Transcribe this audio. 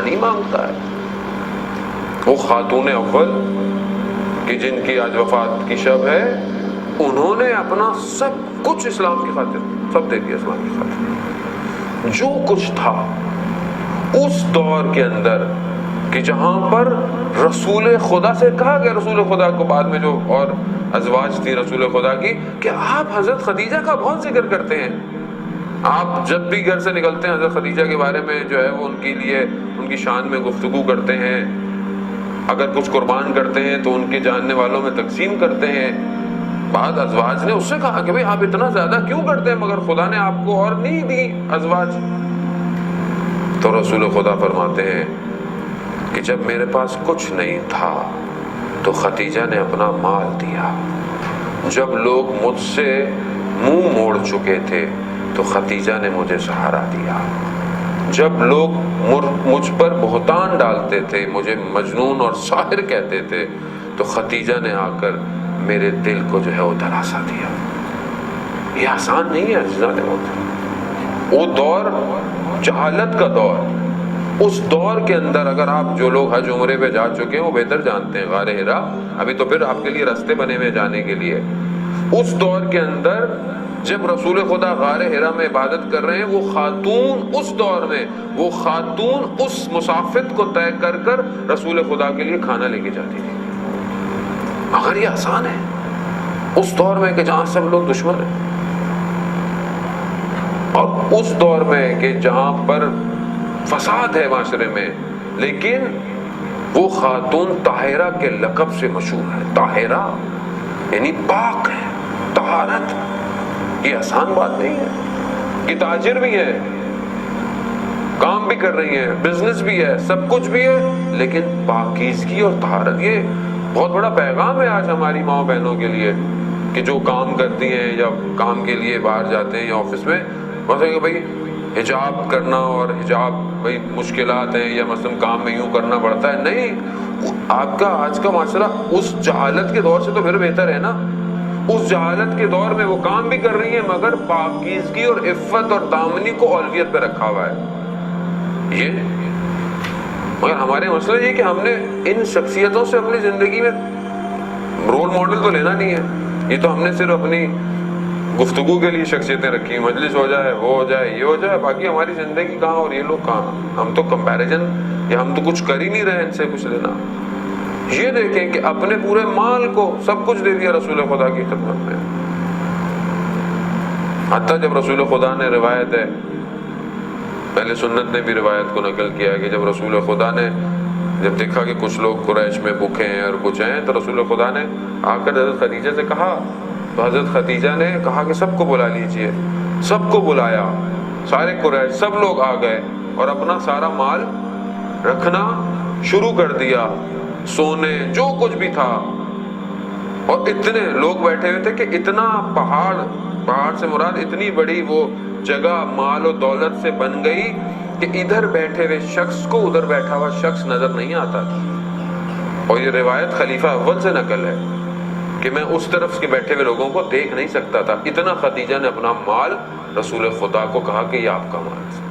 قربانی مانگتا ہے. وہ خاتون اول کہ جن کی آج وفات کی شب ہے، انہوں نے اپنا سب کچھ اسلام کی خاطر سب دے دیا. اسلام کی خاطر جو کچھ تھا اس دور کے اندر، کہ جہاں پر رسول خدا سے کہا گیا، رسول خدا کو بعد میں جو اور ازواج تھی رسول خدا کی، کہ آپ حضرت خدیجہ کا بہت ذکر کرتے ہیں. آپ جب بھی گھر سے نکلتے ہیں حضرت خدیجہ کے بارے میں جو ہے وہ ان کے لیے ان کی شان میں گفتگو کرتے ہیں. اگر کچھ قربان کرتے ہیں تو ان کے جاننے والوں میں تقسیم کرتے ہیں. بعد ازواج نے اس سے کہا کہ بھئی آپ اتنا زیادہ کیوں کرتے ہیں، مگر خدا نے آپ کو اور نہیں دی ازواج. تو رسول خدا فرماتے ہیں کہ جب میرے پاس کچھ نہیں تھا تو خدیجہ نے اپنا مال دیا. جب لوگ مجھ سے منہ موڑ چکے تھے تو خدیجہ نے مجھے سہارا دیا. جب لوگ مجھ پر بہتان ڈالتے تھے، مجھے مجنون اور ساحر کہتے تھے، تو خدیجہ نے آ کر میرے دل کو جو ہے وہ دلاسا دیا. یہ آسان نہیں ہے عزیزان محترم. وہ دور جہالت کا دور، اس دور کے اندر اگر آپ جو لوگ حج عمرے پہ جا چکے ہیں وہ بہتر جانتے ہیں. غار حرا ابھی تو پھر آپ کے لیے راستے بنے ہوئے جانے کے لیے. اس دور کے اندر جب رسول خدا غار حرا میں عبادت کر رہے ہیں، وہ خاتون اس دور میں وہ خاتون اس مسافت کو طے کر کر رسول خدا کے لیے کھانا لے کے جاتی تھی. مگر یہ آسان ہے اس دور میں کہ جہاں سب لوگ دشمن ہیں، اور اس دور میں کہ جہاں پر فساد ہے معاشرے میں، لیکن وہ خاتون طاہرہ کے لقب سے مشہور ہے. طاہرہ یعنی پاک ہے، طہارت. یہ آسان بات نہیں ہے. یہ تاجر بھی ہے، کام بھی کر رہی ہے، بزنس بھی ہے، سب کچھ بھی ہے، لیکن پاکیزگی اور طہارت یہ بہت بڑا پیغام ہے آج ہماری ماؤں بہنوں کے لیے، کہ جو کام کرتی ہیں یا کام کے لیے باہر جاتے ہیں یا آفس میں، مثلا کہ بھائی حجاب کرنا اور حجاب بھائی مشکلات ہیں، یا مثلا کام میں یوں کرنا پڑتا ہے. نہیں، آپ کا آج کا معاشرہ اس جہالت کے دور سے تو پھر بہتر ہے نا. اس جہالت کے دور میں وہ کام بھی کر رہی ہیں مگر پاکیزگی اور عفت اور دامنی کو اولویت پہ رکھا ہوا ہے. یہ مگر ہمارے مسئلہ یہ کہ ہم نے ان شخصیتوں سے اپنی زندگی میں رول ماڈل تو لینا نہیں ہے. یہ تو ہم نے صرف اپنی گفتگو کے لیے شخصیتیں رکھی، مجلس ہو جائے، وہ ہو جائے، یہ ہو جائے، باقی ہماری زندگی کہاں اور یہ لوگ کہاں. ہم تو کمپیریزن یا ہم تو کچھ کر ہی نہیں رہے ان سے کچھ لینا. یہ دیکھیں کہ اپنے پورے مال کو سب کچھ دے دیا رسول خدا کی خدمت میں. حتیٰ جب رسول خدا نے روایت ہے، پہلے سنت نے بھی روایت کو نقل کیا ہے کہ جب رسول خدا نے جب دیکھا کہ کچھ لوگ قریش میں بھوکے ہیں اور کچھ ہیں، تو رسول خدا نے آ کر حضرت خدیجہ سے کہا. تو حضرت خدیجہ نے کہا کہ سب کو بلا لیجئے. سب کو بلایا، سارے قریش سب لوگ آ گئے اور اپنا سارا مال رکھنا شروع کر دیا، سونے جو کچھ بھی تھا. اور اتنے لوگ بیٹھے ہوئے تھے کہ اتنا پہاڑ سے مراد اتنی بڑی وہ جگہ مال و دولت سے بن گئی کہ ادھر بیٹھے ہوئے شخص کو ادھر بیٹھا ہوا شخص نظر نہیں آتا تھا. اور یہ روایت خلیفہ اول سے نقل ہے کہ میں اس طرف کے بیٹھے ہوئے لوگوں کو دیکھ نہیں سکتا تھا. اتنا خدیجہ نے اپنا مال رسول خدا کو کہا کہ یہ آپ کا مال ہے.